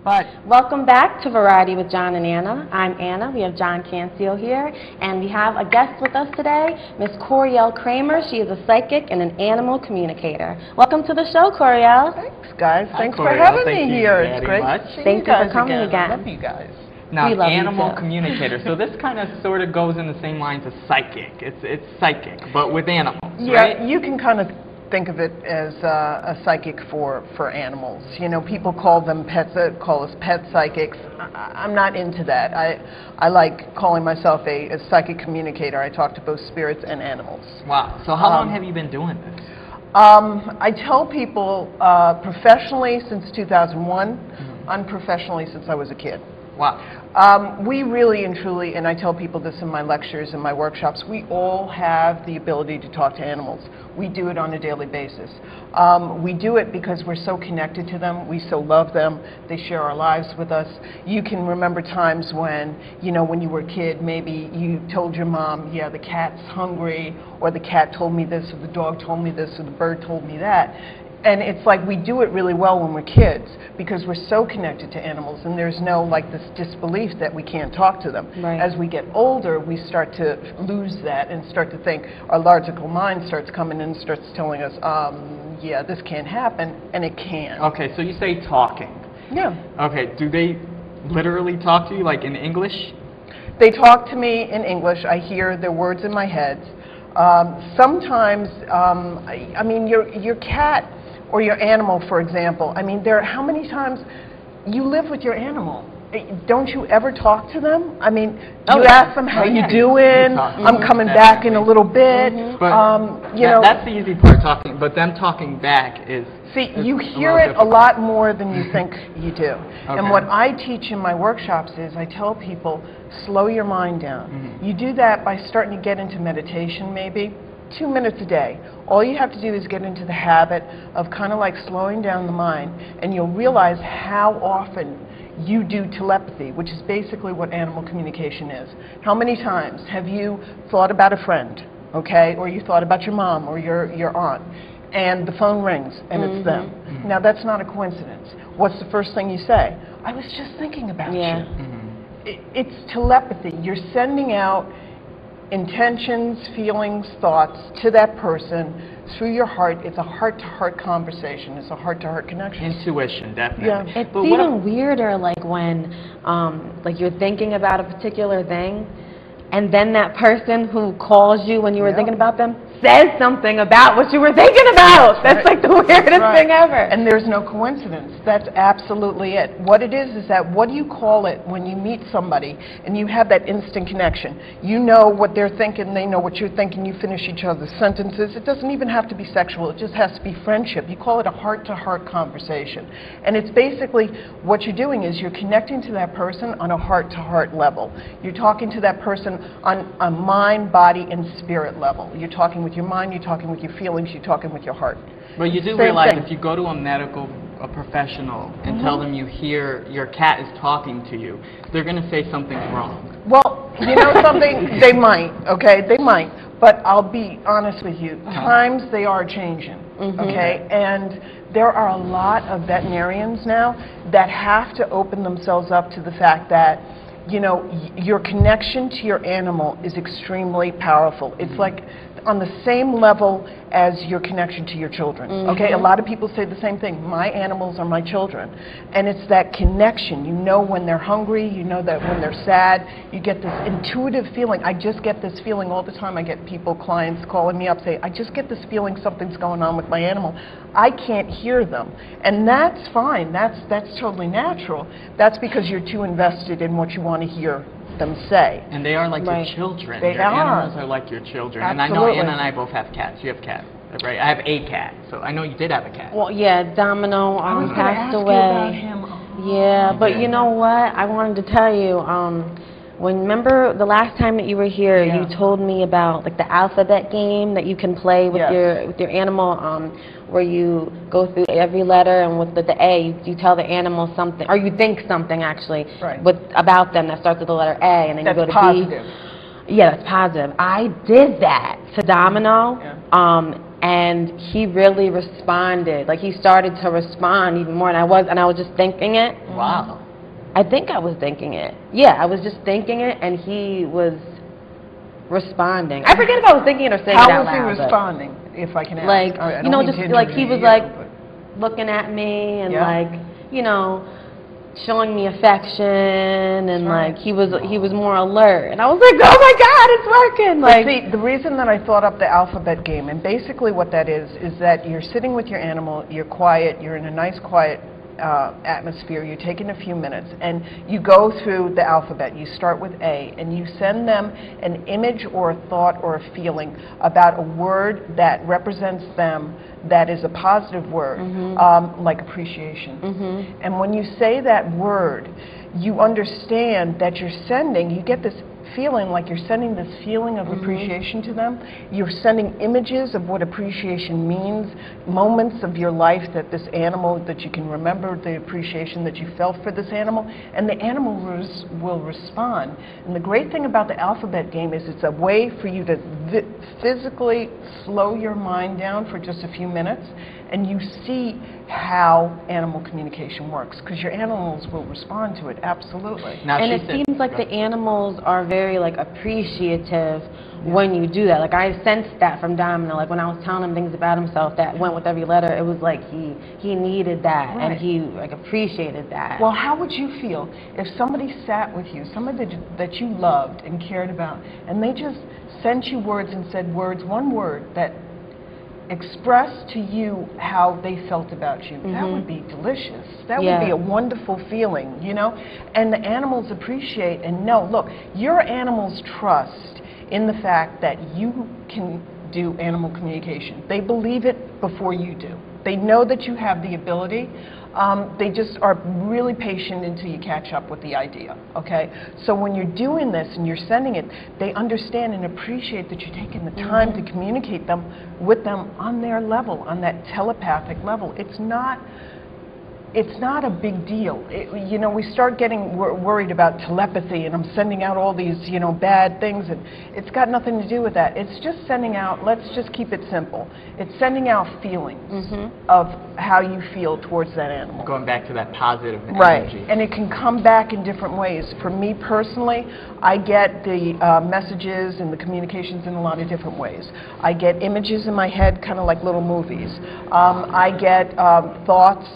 But welcome back to Variety with John and Anna. I'm Anna. We have John Cancio here, and we have a guest with us today, Miss Coryelle Kramer. She is a psychic and an animal communicator. Welcome to the show, Coryelle. Thanks, guys. Thanks for Coryelle. having me here. It's great to see Thank you you guys for coming again. I love you guys. now, We love you animal too. communicator. So this kind of sort of goes in the same lines as psychic. It's psychic, but with animals, Yeah, right? you can kind of think of it as a psychic for animals. You know, people call them pets, call us pet psychics. I'm not into that. I like calling myself a psychic communicator. I talk to both spirits and animals. Wow. So how long have you been doing this? I tell people professionally since 2001, unprofessionally since I was a kid. Wow. We really and truly, and I tell people this in my lectures and my workshops, we all have the ability to talk to animals. We do it on a daily basis. We do it because we're so connected to them. We so love them. They share our lives with us. You can remember times when, you know, when you were a kid, maybe you told your mom, yeah, the cat's hungry, or the cat told me this, or the dog told me this, or the bird told me that. And it's like we do it really well when we're kids because we're so connected to animals, and there's no like this disbelief that we can't talk to them. Right. As we get older, we start to lose that and start to think, our logical mind starts coming in and starts telling us, yeah, this can't happen, and it can. Okay, so you say talking. Yeah. Okay, do they literally talk to you like in English? They talk to me in English. I hear their words in my head. Sometimes, I mean, your cat or your animal, for example. I mean, how many times you live with your animal? Don't you ever talk to them? I mean, do you ask them how you doing? I'm coming back in a little bit. But you know, that's the easy part, talking. But them talking back is. See, you hear it a lot more than you think you do. And what I teach in my workshops is I tell people, slow your mind down. You do that by starting to get into meditation maybe. 2 minutes a day. All you have to do is get into the habit of kind of like slowing down the mind, and you'll realize how often you do telepathy, which is basically what animal communication is. How many times have you thought about a friend, okay, or you thought about your mom or your aunt, and the phone rings and it's them? Now that's not a coincidence. What's the first thing you say? I was just thinking about you. It's telepathy. You're sending out intentions, feelings, thoughts to that person through your heart. It's a heart-to-heart conversation. It's a heart-to-heart connection. Intuition, definitely. Yeah. It's even weirder, like when, like you're thinking about a particular thing, and then that person who calls you when you were thinking about them says something about what you were thinking about. That's like the weirdest thing ever. And there's no coincidence. That's absolutely it. What it is that what do you call it when you meet somebody and you have that instant connection? You know what they're thinking, they know what you're thinking, you finish each other's sentences. It doesn't even have to be sexual. It just has to be friendship. You call it a heart-to-heart conversation. And it's basically what you're doing is you're connecting to that person on a heart-to-heart level. You're talking to that person on a mind, body, and spirit level. You're talking with your mind, you're talking with your feelings, you're talking with your heart. But you do realize if you go to a professional and tell them you hear your cat is talking to you, they're going to say something's wrong. Well, you know something? They might, okay? They might. But I'll be honest with you. Times, they are changing, okay? And there are a lot of veterinarians now that have to open themselves up to the fact that, you know, your connection to your animal is extremely powerful. It's like on the same level as your connection to your children. Okay, a lot of people say the same thing. My animals are my children. And it's that connection. You know when they're hungry, you know that when they're sad, you get this intuitive feeling. I just get this feeling all the time. I get people, clients calling me up, say, I just get this feeling something's going on with my animal. I can't hear them. And that's fine. That's totally natural. That's because you're too invested in what you want to hear them say. And they are like your children. They your are. animals are like your children. Absolutely. And I know Anna and I both have cats. You have cats, right? I have a cat. So I know you did have a cat. Well, yeah, Domino passed away. About him. Yeah, but you know what? I wanted to tell you, remember the last time that you were here, you told me about like the alphabet game that you can play with your animal, where you go through every letter, and with the A, you tell the animal something, or you think something actually about them that starts with the letter A, and then you go to positive. B. Yeah, that's positive. I did that to Domino. and he really responded. Like, he started to respond even more, and I was just thinking it. Wow. I think I was thinking it. Yeah, I was just thinking it, and he was responding. I forget if I was thinking it or saying it out loud. How was he responding, if I can ask? Like, you know, just like he was like looking at me and like, you know, showing me affection, and like he was more alert, and I was like, oh my God, it's working. Like, see, the reason that I thought up the alphabet game, and basically what that is that you're sitting with your animal, you're quiet, you're in a nice quiet atmosphere, you're taking a few minutes, and you go through the alphabet. You start with A, and you send them an image or a thought or a feeling about a word that represents them, that is a positive word, like appreciation. And when you say that word, you understand that you get this feeling, like you're sending this feeling of appreciation to them. You're sending images of what appreciation means, moments of your life that this animal, that you can remember the appreciation that you felt for this animal, and the animal will respond. And the great thing about the alphabet game is it's a way for you to physically slow your mind down for just a few minutes, and you see how animal communication works, because your animals will respond to it, absolutely. Now, and it seems like the animals are very like appreciative when you do that. Like, I sensed that from Domino. Like, when I was telling him things about himself that went with every letter, it was like he needed that, and he like appreciated that. Well, how would you feel if somebody sat with you, somebody that you loved and cared about, and they just sent you words and said one word that express to you how they felt about you? That would be delicious. That would be a wonderful feeling, you know? And the animals appreciate and know, look, your animals trust in the fact that you can do animal communication. They believe it before you do. They know that you have the ability. They just are really patient until you catch up with the idea, okay? So when you're doing this and you're sending it, they understand and appreciate that you're taking the time to communicate with them on their level, on that telepathic level. It's not a big deal. You know, we start getting worried about telepathy, and I'm sending out all these, you know, bad things, and it's got nothing to do with that. It's just sending out, let's just keep it simple. It's sending out feelings of how you feel towards that animal. Going back to that positive energy. Right, and it can come back in different ways. For me personally, I get the messages and the communications in a lot of different ways. I get images in my head, kind of like little movies. I get thoughts,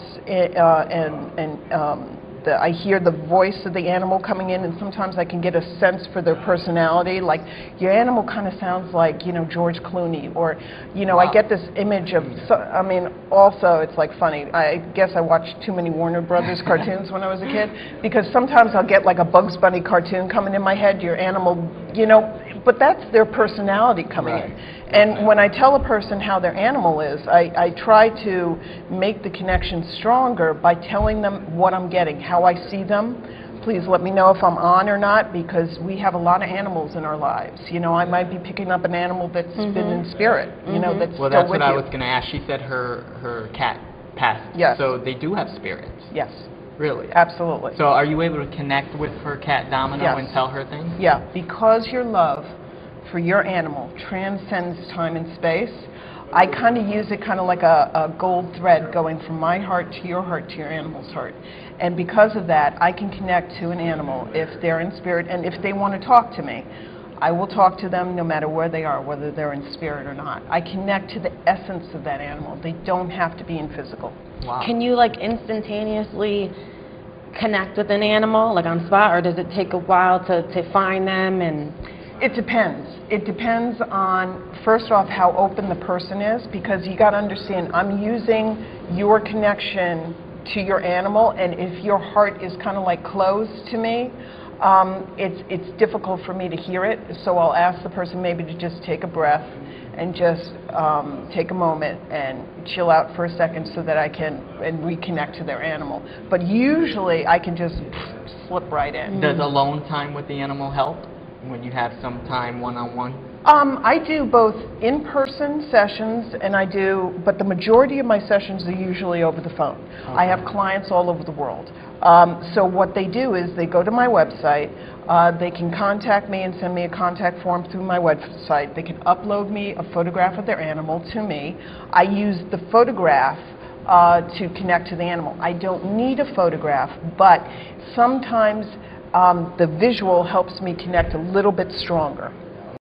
I hear the voice of the animal coming in, and sometimes I can get a sense for their personality. Like, your animal kind of sounds like, you know, George Clooney, or, you know, I get this image of, I mean, also it's like funny. I guess I watched too many Warner Brothers cartoons when I was a kid, because sometimes I'll get like a Bugs Bunny cartoon coming in my head, your animal, you know, but that's their personality coming in. And when I tell a person how their animal is, I try to make the connection stronger by telling them what I'm getting, how I see them. Please let me know if I'm on or not, because we have a lot of animals in our lives. You know, I might be picking up an animal that's been in spirit, you know, that's well, still that's with what you. I was going to ask. She said her cat passed. Yes. So they do have spirits. Yes. Really? Absolutely. So are you able to connect with her cat Domino and tell her things? Yeah, because your love for your animal transcends time and space. I kind of use it kind of like a gold thread going from my heart to your animal's heart. And because of that, I can connect to an animal if they're in spirit, and if they want to talk to me, I will talk to them no matter where they are, whether they're in spirit or not. I connect to the essence of that animal. They don't have to be in physical. Wow. Can you like instantaneously connect with an animal, like on spot, or does it take a while to find them? And it depends. It depends on, first off, how open the person is, because you got to understand, I'm using your connection to your animal, and if your heart is kind of like closed to me, it's difficult for me to hear it. So I'll ask the person maybe to just take a breath and just take a moment and chill out for a second so that I can reconnect to their animal. But usually I can just slip right in. Does alone time with the animal help when you have some time one-on-one? I do both in-person sessions but the majority of my sessions are usually over the phone. Okay. I have clients all over the world. So what they do is they go to my website, they can contact me and send me a contact form through my website. They can upload me a photograph of their animal to me. I use the photograph to connect to the animal. I don't need a photograph, but sometimes the visual helps me connect a little bit stronger.